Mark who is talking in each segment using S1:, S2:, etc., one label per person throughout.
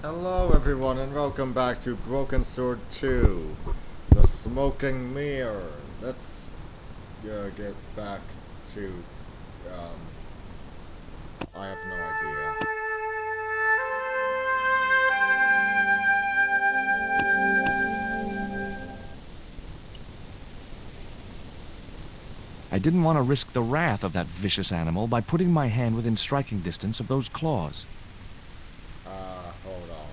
S1: Hello everyone and welcome back to Broken Sword 2, The Smoking Mirror. Let's get back to, um, I have no idea.
S2: I didn't want to risk the wrath of that vicious animal by putting my hand within striking distance of those claws.
S1: Hold on.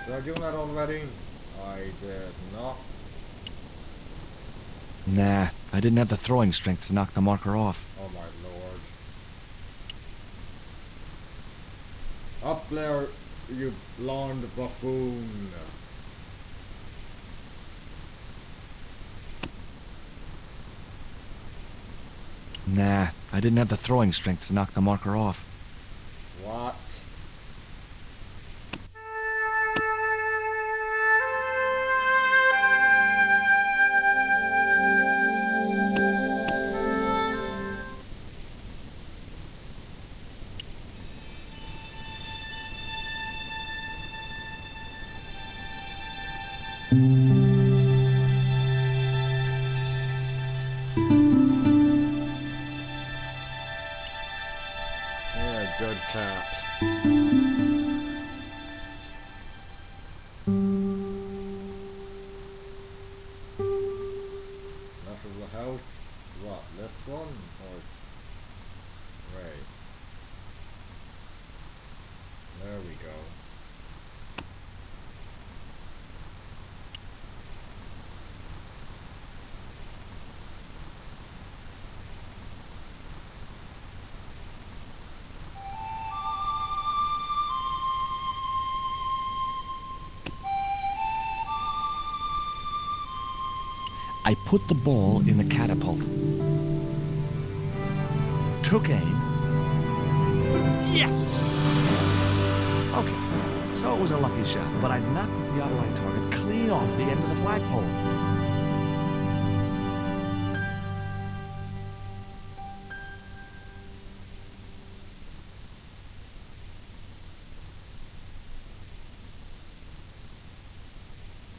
S1: Did I do that already? I did not.
S2: Nah, I didn't have the throwing strength to knock the marker off.
S1: Oh my lord. Up there, you blonde buffoon.
S2: Nah, I didn't have the throwing strength to knock the marker off.
S1: What? Yeah, good cat. Left of the house? What, this one? Or... Right. There we go.
S2: I put the ball in the catapult. Took aim. Yes! Okay, so it was a lucky shot, but I knocked the theodolite target clean off the end of the flagpole.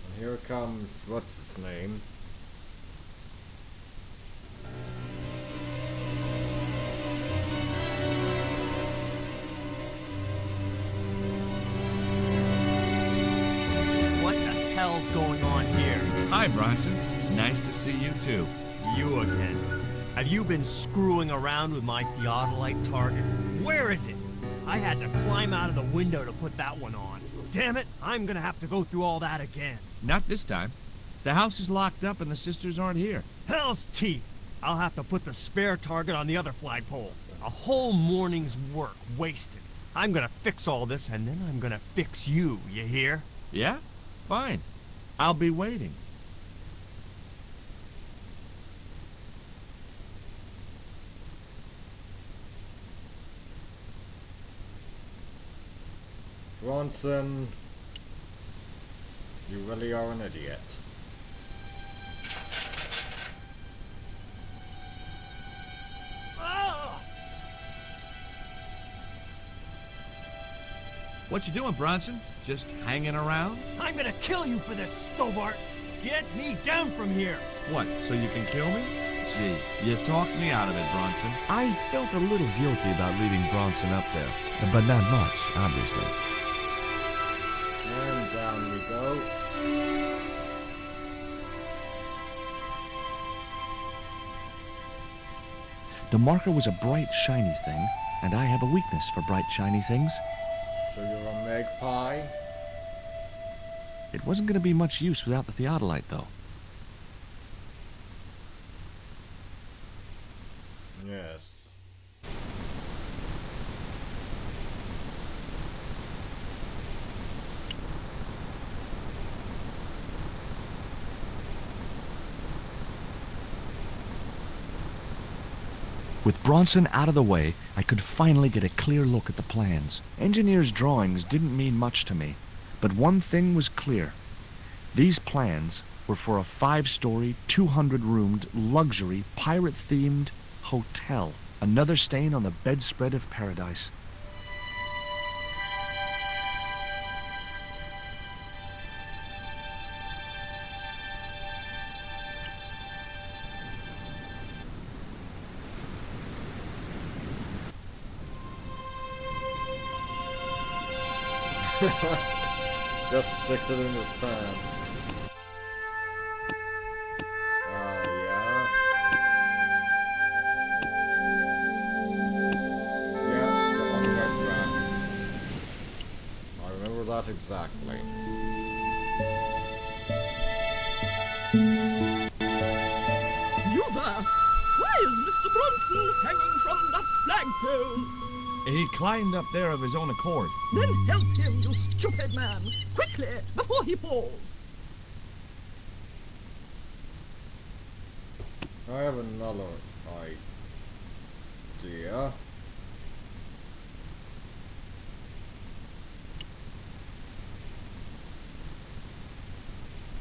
S1: And here comes... what's his name?
S3: What the hell's going on here?
S4: Hi, Bronson. Nice to see you, too.
S3: You again. Have you been screwing around with my theodolite target? Where is it? I had to climb out of the window to put that one on. Damn it, I'm gonna have to go through all that again.
S4: Not this time. The house is locked up and the sisters aren't here.
S3: Hell's teeth! I'll have to put the spare target on the other flagpole. A whole morning's work wasted. I'm gonna fix all this and then I'm gonna fix you, you hear?
S4: Yeah? Fine. I'll be waiting.
S1: Bronson... You really are an idiot.
S3: Ah!
S4: What you doing, Bronson? Just hanging around?
S3: I'm gonna kill you for this, Stobart! Get me down from here!
S4: What, so you can kill me? Gee, you talked me out of it, Bronson.
S2: I felt a little guilty about leaving Bronson up there, but not much, obviously.
S1: And down we go.
S2: The marker was a bright, shiny thing, and I have a weakness for bright, shiny things.
S1: So you're a magpie?
S2: It wasn't going to be much use without the theodolite, though.
S1: Yes.
S2: With Bronson out of the way, I could finally get a clear look at the plans. Engineers' drawings didn't mean much to me, but one thing was clear. These plans were for a 5-story, 200-roomed, luxury, pirate-themed hotel. Another stain on the bedspread of paradise.
S1: Just sticks it in his pants. Yeah. Yeah, we're on the right track. I remember that exactly.
S5: You there! Why is Mr. Bronson hanging from that flagpole?
S4: He climbed up there of his own accord.
S5: Then help him, you stupid man! Quickly, before he falls!
S1: I have another idea.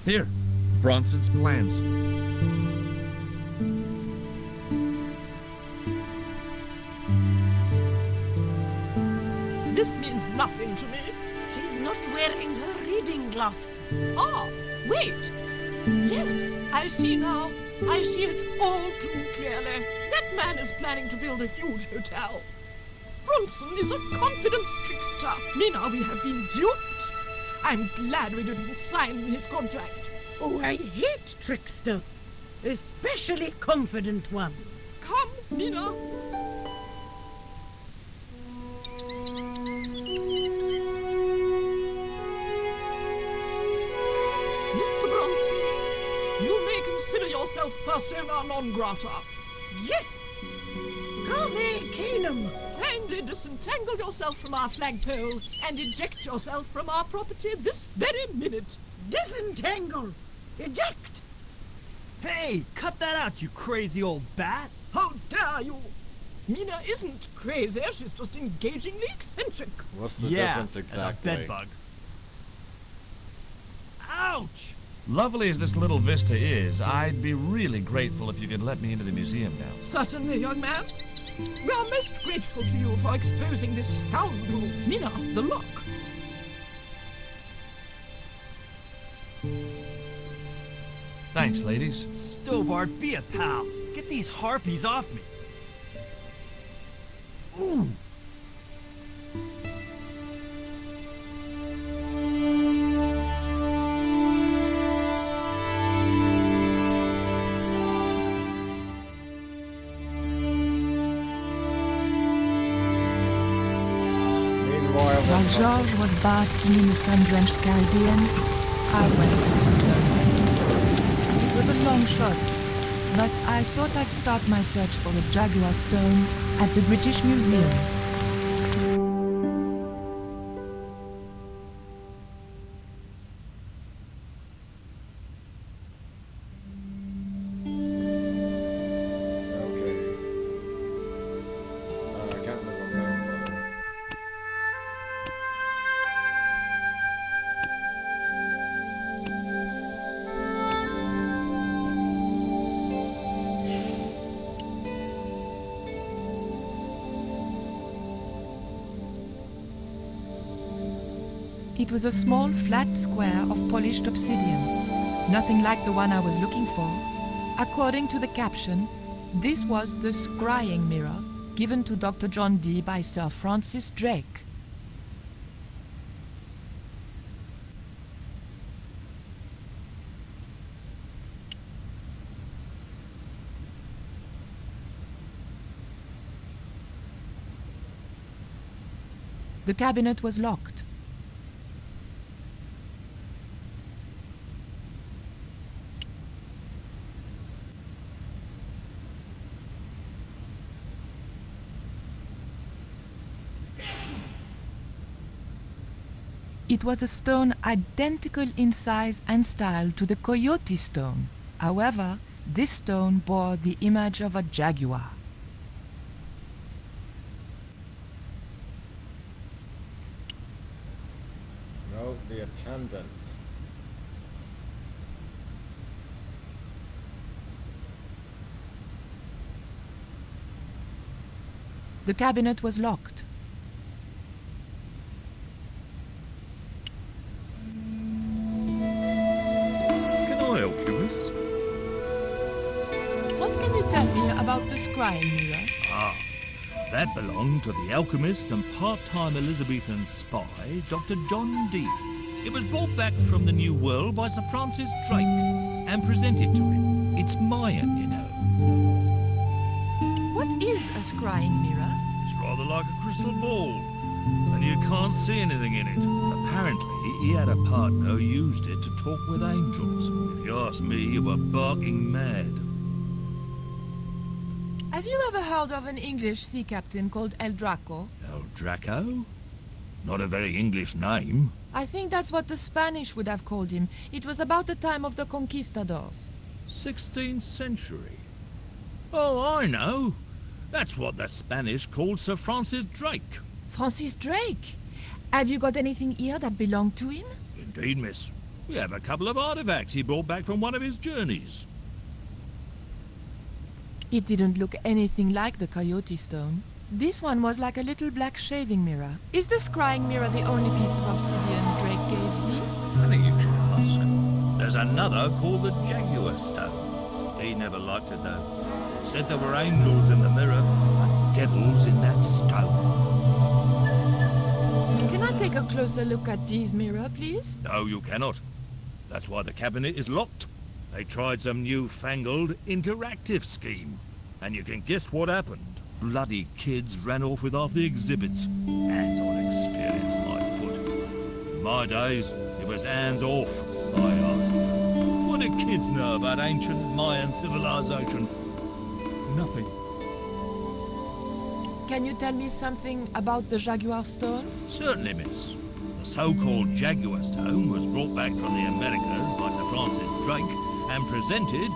S4: Here, Bronson's plans.
S5: This means nothing to me.
S6: She's not wearing her reading glasses.
S5: Ah, wait! Yes, I see now. I see it all too clearly. That man is planning to build a huge hotel. Bronson is a confident trickster. Mina, we have been duped. I'm glad we didn't sign his contract.
S6: Oh, I hate tricksters, especially confident ones.
S5: Come, Mina. Mr. Bronson, you may consider yourself persona non grata.
S6: Yes! Garvey Keenum!
S5: Kindly disentangle yourself from our flagpole and eject yourself from our property this very minute.
S6: Disentangle! Eject!
S3: Hey, cut that out, you crazy old bat!
S5: How dare you! Mina isn't crazy, she's just engagingly eccentric.
S1: What's the
S3: Yeah,
S1: difference exactly?
S3: as a bedbug. Ouch!
S4: Lovely as this little vista is, I'd be really grateful if you could let me into the museum now.
S5: Certainly, young man. We are most grateful to you for exposing this scoundrel, Mina the Lock.
S4: Thanks, ladies.
S3: Stobart, be a pal. Get these harpies off me. Ooh!
S1: Meanwhile,
S7: While George was basking in the sun-drenched Caribbean, I went to Turkey. It was a long shot, but I thought I'd start my search for the Jaguar stone at the British Museum.
S1: okay. I can't remember.
S7: It was a small flat square of polished obsidian, nothing like the one I was looking for. According to the caption, this was the scrying mirror given to Dr. John Dee by Sir Francis Drake. The cabinet was locked. It was a stone identical in size and style to the Coyote stone. However, this stone bore the image of a jaguar.
S1: No, the attendant.
S7: The cabinet was locked.
S8: Can I help you, miss?
S7: What can you tell me about the scrying mirror?
S8: Ah, that belonged to the alchemist and part-time Elizabethan spy, Dr. John Dee. It was brought back from the New World by Sir Francis Drake and presented to him. It's Mayan, you know.
S7: What is a scrying mirror?
S8: It's rather like a crystal ball, and you can't see anything in it. Apparently, he had a partner who used it to talk with angels. If you ask me, you were barking mad.
S7: Have you ever heard of an English sea captain called El Draco?
S8: El Draco? Not a very English name.
S7: I think that's what the Spanish would have called him. It was about the time of the conquistadors.
S8: 16th century. Oh, I know. That's what the Spanish called Sir Francis Drake.
S7: Francis Drake? Have you got anything here that belonged to him?
S8: Indeed, miss. We have a couple of artifacts he brought back from one of his journeys.
S7: It didn't look anything like the Coyote Stone. This one was like a little black shaving mirror. Is the scrying mirror the only piece of obsidian Drake gave Dee?
S8: Funny you should ask. There's another called the Jaguar Stone. He never liked it, though. Said there were angels in the mirror, but devils in that stone.
S7: Can I take a closer look at Dee's mirror, please?
S8: No, you cannot. That's why the cabinet is locked. They tried some newfangled interactive scheme. And you can guess what happened. Bloody kids ran off with half the exhibits. Hands-on experience, my foot. In my days, it was hands off, I asked. What did kids know about ancient Mayan civilization? Nothing.
S7: Can you tell me something about the Jaguar Stone?
S8: Certainly, miss. The so-called Jaguar Stone was brought back from the Americas by Sir Francis Drake and presented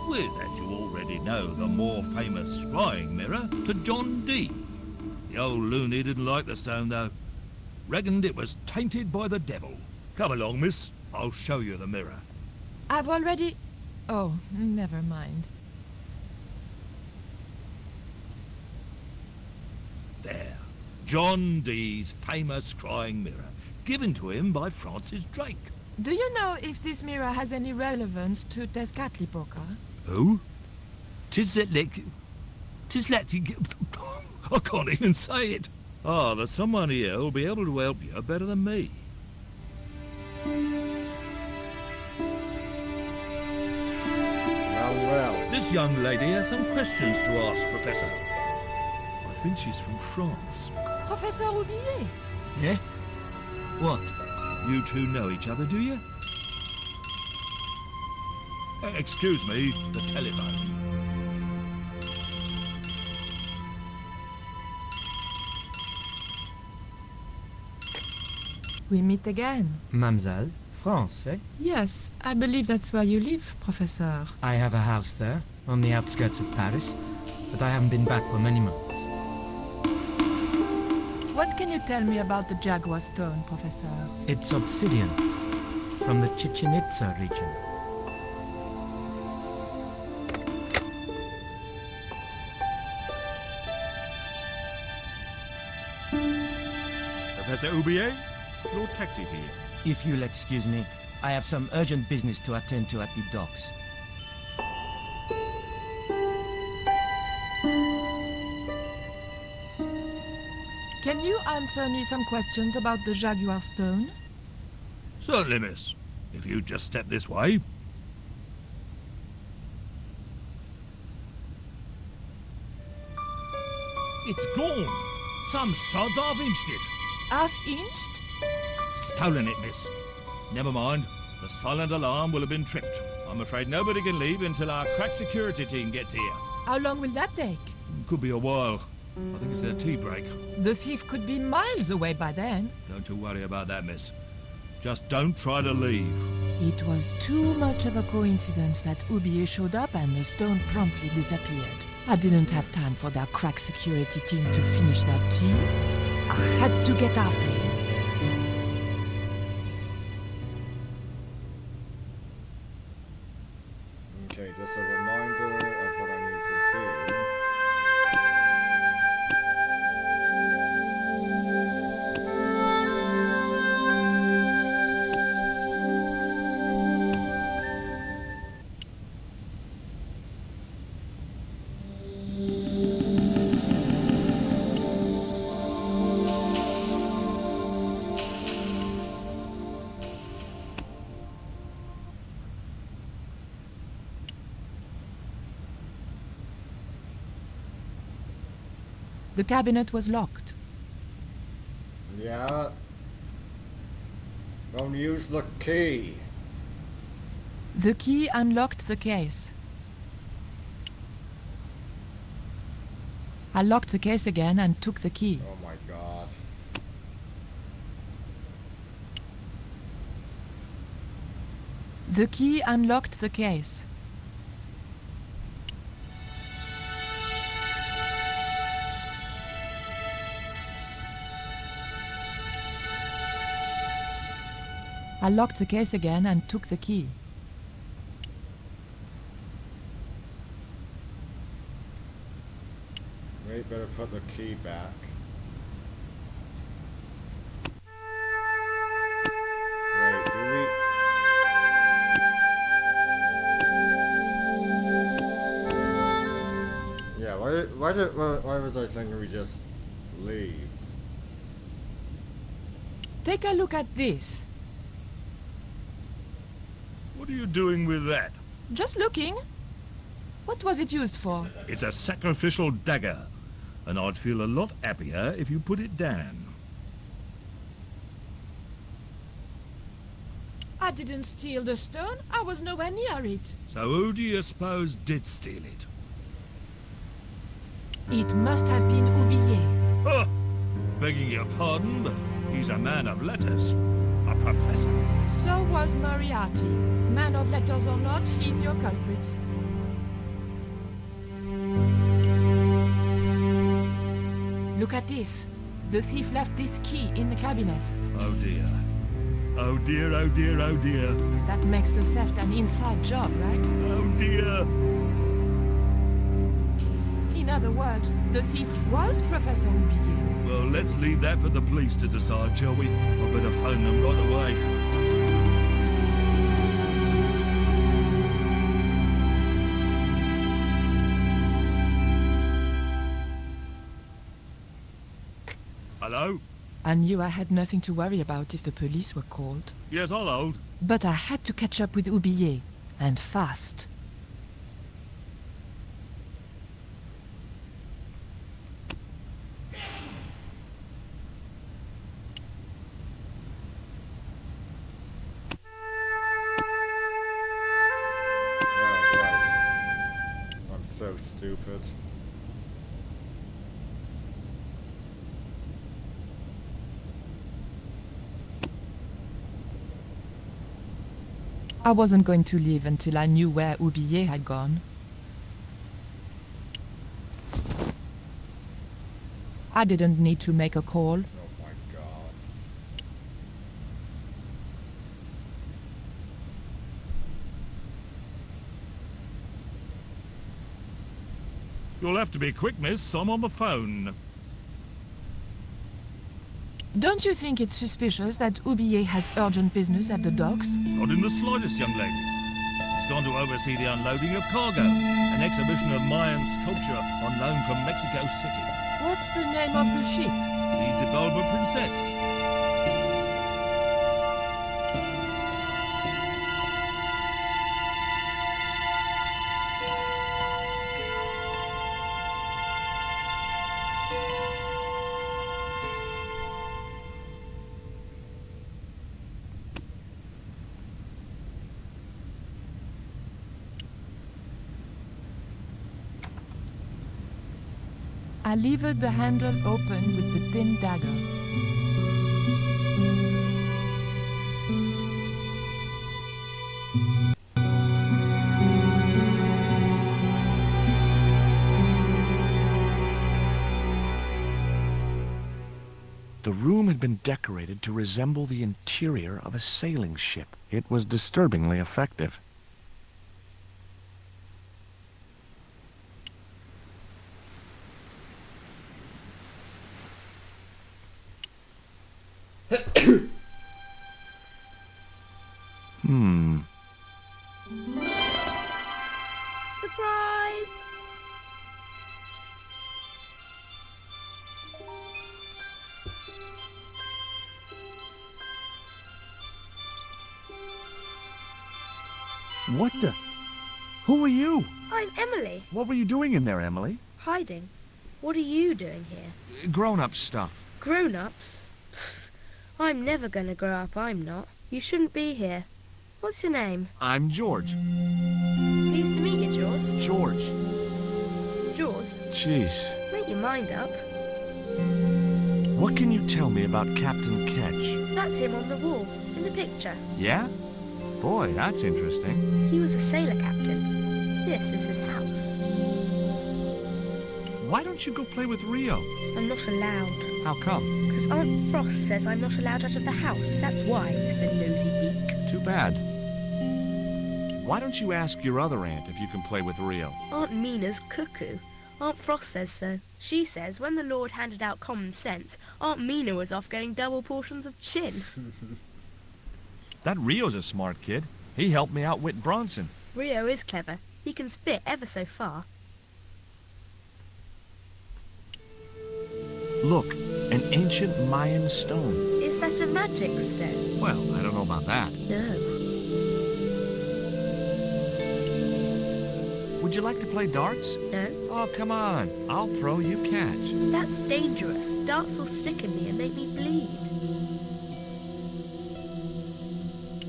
S8: with, as you already know, the more famous scrying mirror to John Dee. The old loony didn't like the stone, though. Reckoned it was tainted by the devil. Come along, miss. I'll show you the mirror.
S7: I've already... Oh, never mind.
S8: There. John Dee's famous scrying mirror, given to him by Francis Drake.
S7: Do you know if this mirror has any relevance to Tezcatlipoca?
S8: Who? Tis I can't even say it. Ah, there's someone here who'll be able to help you better than me.
S1: Well.
S8: This young lady has some questions to ask, Professor. I think she's from France.
S7: Professor Roubillet?
S8: Yeah? What? You two know each other, do you? Excuse me, the telephone.
S7: We meet again.
S9: Mademoiselle, France, eh?
S7: Yes, I believe that's where you live, Professor.
S9: I have a house there, on the outskirts of Paris, but I haven't been back for many months.
S7: What can you tell me about the Jaguar Stone, Professor?
S9: It's obsidian, from the Chichen Itza region.
S8: Professor Roubillet, your taxi's here.
S9: If you'll excuse me, I have some urgent business to attend to at the docks.
S7: Can you answer me some questions about the Jaguar Stone?
S8: Certainly, miss. If you just step this way. It's gone. Some sods half-inched it.
S7: Half-inched?
S8: Stolen it, miss. Never mind. The silent alarm will have been tripped. I'm afraid nobody can leave until our crack security team gets here.
S7: How long will that take?
S8: Could be a while. I think it's their tea break.
S7: The thief could be miles away by then.
S8: Don't you worry about that, miss. Just don't try to leave.
S7: It was too much of a coincidence that Roubillet showed up and the stone promptly disappeared. I didn't have time for their crack security team to finish that tea. I had to get after him.
S1: Okay, just a reminder of what I need to do.
S7: The cabinet was locked.
S1: Yeah. Don't use the key.
S7: The key unlocked the case. I locked the case again and took the key.
S1: Oh my god.
S7: The key unlocked the case. I locked the case again and took the key.
S1: Wait, better put the key back. Wait, do we... Yeah, why was I thinking we just leave?
S7: Take a look at this.
S8: What are you doing with that?
S7: Just looking. What was it used for?
S8: It's a sacrificial dagger, and I'd feel a lot happier if you put it down.
S5: I didn't steal the stone. I was nowhere near it.
S8: So who do you suppose did steal it?
S7: It must have been Oublié.
S8: Oh, begging your pardon, but he's a man of letters. A professor.
S5: So was Moriarty. Man of letters or not, he's your culprit.
S7: Look at this. The thief left this key in the cabinet.
S8: Oh dear. Oh dear, oh dear, oh dear.
S7: That makes the theft an inside job, right?
S8: Oh dear.
S5: In other words, the thief was Professor Oublié.
S8: Well, let's leave that for the police to decide, shall we? I better phone them right away. Hello?
S7: I knew I had nothing to worry about if the police were called.
S8: Yes, I'll hold.
S7: But I had to catch up with Oublié, and fast.
S1: Oh, right. I'm so stupid.
S7: I wasn't going to leave until I knew where Oublié had gone. I didn't need to make a call.
S1: Oh my god.
S8: You'll have to be quick, miss. I'm on the phone.
S7: Don't you think it's suspicious that Oublié has urgent business at the docks?
S8: Not in the slightest, young lady. He's gone to oversee the unloading of cargo, an exhibition of Mayan sculpture on loan from Mexico City.
S7: What's the name of the ship?
S8: The Xibalba Princess.
S7: I levered the handle open with the thin dagger.
S2: The room had been decorated to resemble the interior of a sailing ship. It was disturbingly effective.
S5: Surprise!
S2: What the? Who are you?
S10: I'm Emily.
S2: What were you doing in there, Emily?
S10: Hiding. What are you doing here?
S2: Grown-up stuff.
S10: Grown-ups? Pfft, I'm never gonna grow up, I'm not. You shouldn't be here. What's your name?
S2: I'm George.
S10: Pleased to meet you, Jaws.
S2: George.
S10: Jaws,
S2: Jeez.
S10: make your mind up.
S2: What can you tell me about Captain Ketch?
S10: That's him on the wall, in the picture.
S2: Yeah? Boy, that's interesting.
S10: He was a sailor captain. This is his house.
S2: Why don't you go play with Rio?
S10: I'm not allowed.
S2: How come?
S10: Because Aunt Frost says I'm not allowed out of the house. That's why, Mr. Nosybeak.
S2: Too bad. Why don't you ask your other aunt if you can play with Rio?
S10: Aunt Mina's cuckoo. Aunt Frost says so. She says when the Lord handed out common sense, Aunt Mina was off getting double portions of chin.
S2: That Rio's a smart kid. He helped me outwit Bronson.
S10: Rio is clever. He can spit ever so far.
S2: Look, an ancient Mayan stone.
S10: Is that a magic stone?
S2: Well, I don't know about that.
S10: No.
S2: Would you like to play darts?
S10: No?
S2: Oh, come on. I'll throw, you catch.
S10: That's dangerous. Darts will stick in me and make me bleed.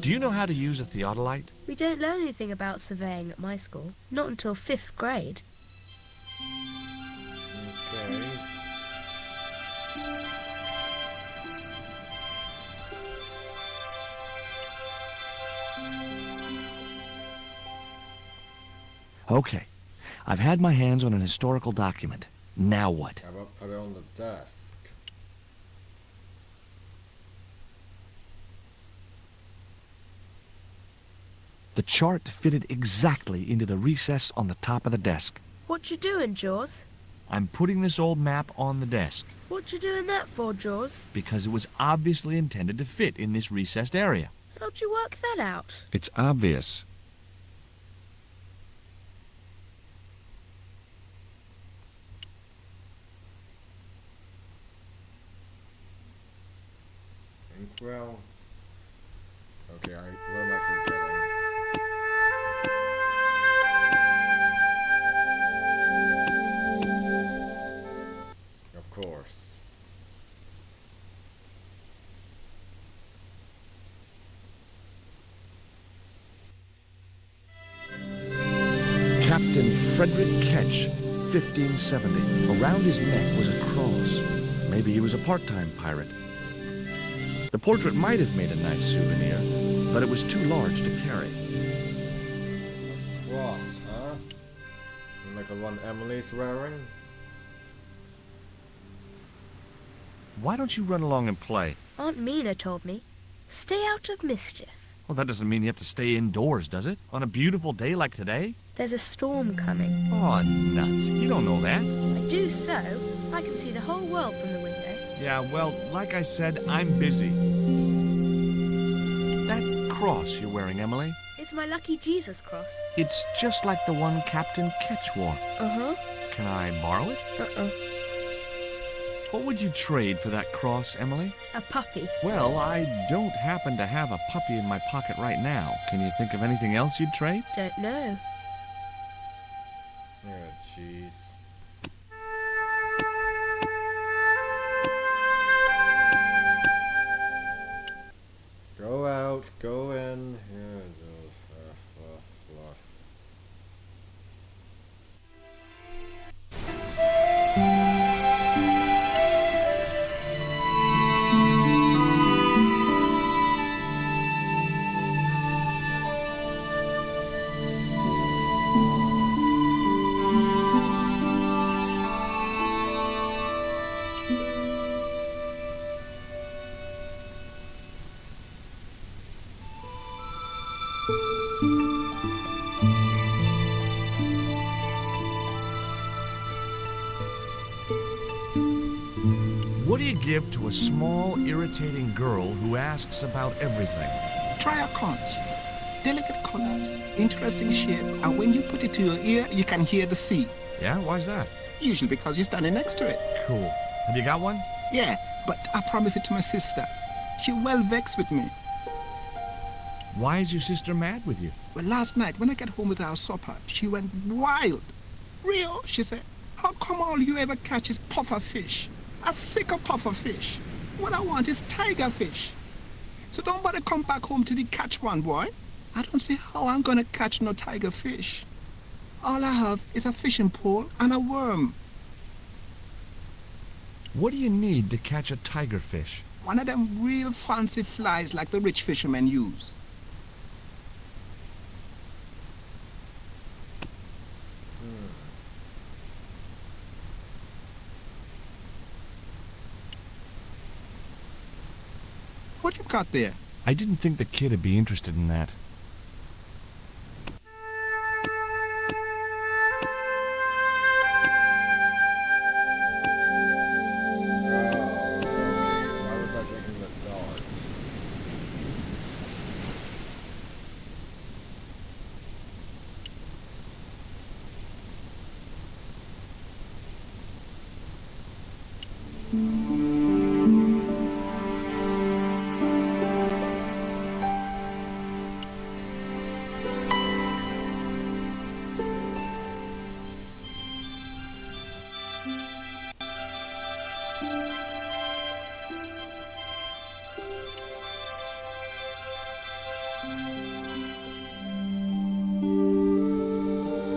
S2: Do you know how to use a theodolite?
S10: We don't learn anything about surveying at my school. Not until 5th grade.
S1: Okay.
S2: Okay. I've had my hands on an historical document. Now what?
S1: How about put it on the desk?
S2: The chart fitted exactly into the recess on the top of the desk.
S10: What you doing, Jaws?
S2: I'm putting this old map on the desk
S10: What you doing that for, Jaws?
S2: because it was obviously intended to fit in this recessed area.
S10: How'd you work that out?
S2: It's obvious.
S1: Inkwell. Okay, what am I forgetting? Of course.
S2: Captain Frederick Ketch, 1570. Around his neck was a cross. Maybe he was a part-time pirate. The portrait might have made a nice souvenir, but it was too large to carry.
S1: Cross, huh? Like the one Emily's wearing?
S2: Why don't you run along and play?
S10: Aunt Mina told me. Stay out of mischief.
S2: Well, that doesn't mean you have to stay indoors, does it? On a beautiful day like today?
S10: There's a storm coming.
S2: Oh, nuts. You don't know that.
S10: I do so. I can see the whole world from the window.
S2: Yeah, well, like I said, I'm busy. That cross you're wearing, Emily,
S10: It's my lucky Jesus cross.
S2: it's just like the one Captain Ketch wore.
S10: Uh-huh.
S2: Can I borrow it?
S10: Uh-uh.
S2: What would you trade for that cross, Emily?
S10: A puppy.
S2: Well, I don't happen to have a puppy in my pocket right now. Can you think of anything else you'd trade?
S10: Don't know.
S1: Oh, jeez. Go out, go in. Yeah,
S2: What do you give to a small, irritating girl who asks about everything?
S11: Try a conch. Delicate colors, interesting shape, and when you put it to your ear, you can hear the sea.
S2: Yeah, why's that?
S11: Usually because you're standing next to it.
S2: Cool. Have you got one?
S11: Yeah, but I promised it to my sister. She well vexed with me.
S2: Why is your sister mad with you?
S11: Well, last night when I got home with our supper, she went wild. Rio, she said, How come all you ever catch is puffer fish? A sicker puffer fish. What I want is tiger fish. So don't bother come back home till you catch one, boy. I don't see how I'm gonna catch no tiger fish. All I have is a fishing pole and a worm.
S2: What do you need to catch a tiger fish?
S11: One of them real fancy flies like the rich fishermen use. What you got there?
S2: I didn't think the kid would be interested in that.
S1: Why was I taking the dart?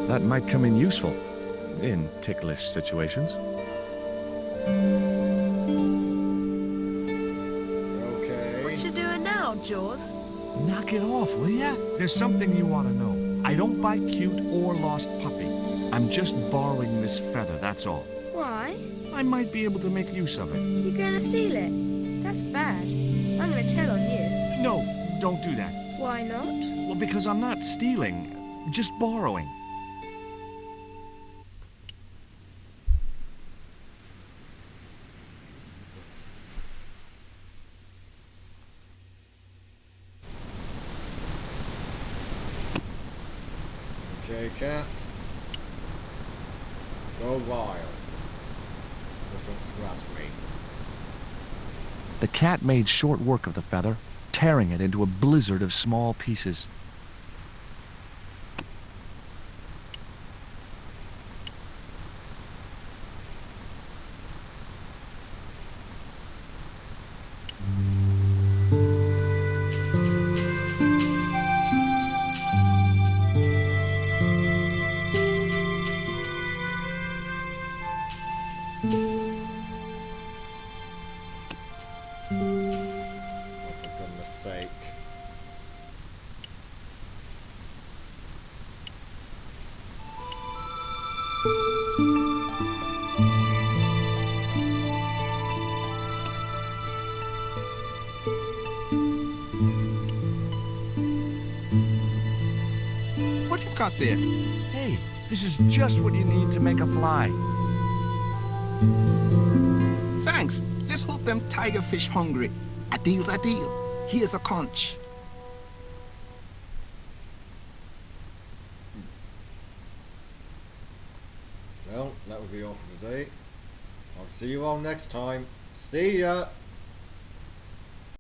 S2: That might come in useful in ticklish situations.
S1: Okay.
S10: What you doing now, Jaws?
S2: Knock it off, will ya? There's something you want to know. I don't buy cute or lost puppy. I'm just borrowing this feather, that's all.
S10: Why?
S2: I might be able to make use of it.
S10: You gonna steal it? That's bad. I'm gonna tell on you.
S2: No, don't do that.
S10: Why not?
S2: Well, because I'm not stealing, just borrowing.
S1: Okay, cat. Go wild. Just don't scratch me.
S2: The cat made short work of the feather, tearing it into a blizzard of small pieces.
S1: For goodness sake.
S11: What you got there?
S2: Hey, this is just what you need to make a fly.
S11: Thanks. Let's hope them tiger fish hungry. A deal's a deal. Here's a conch.
S1: Well, that will be all for today. I'll see you all next time. See ya!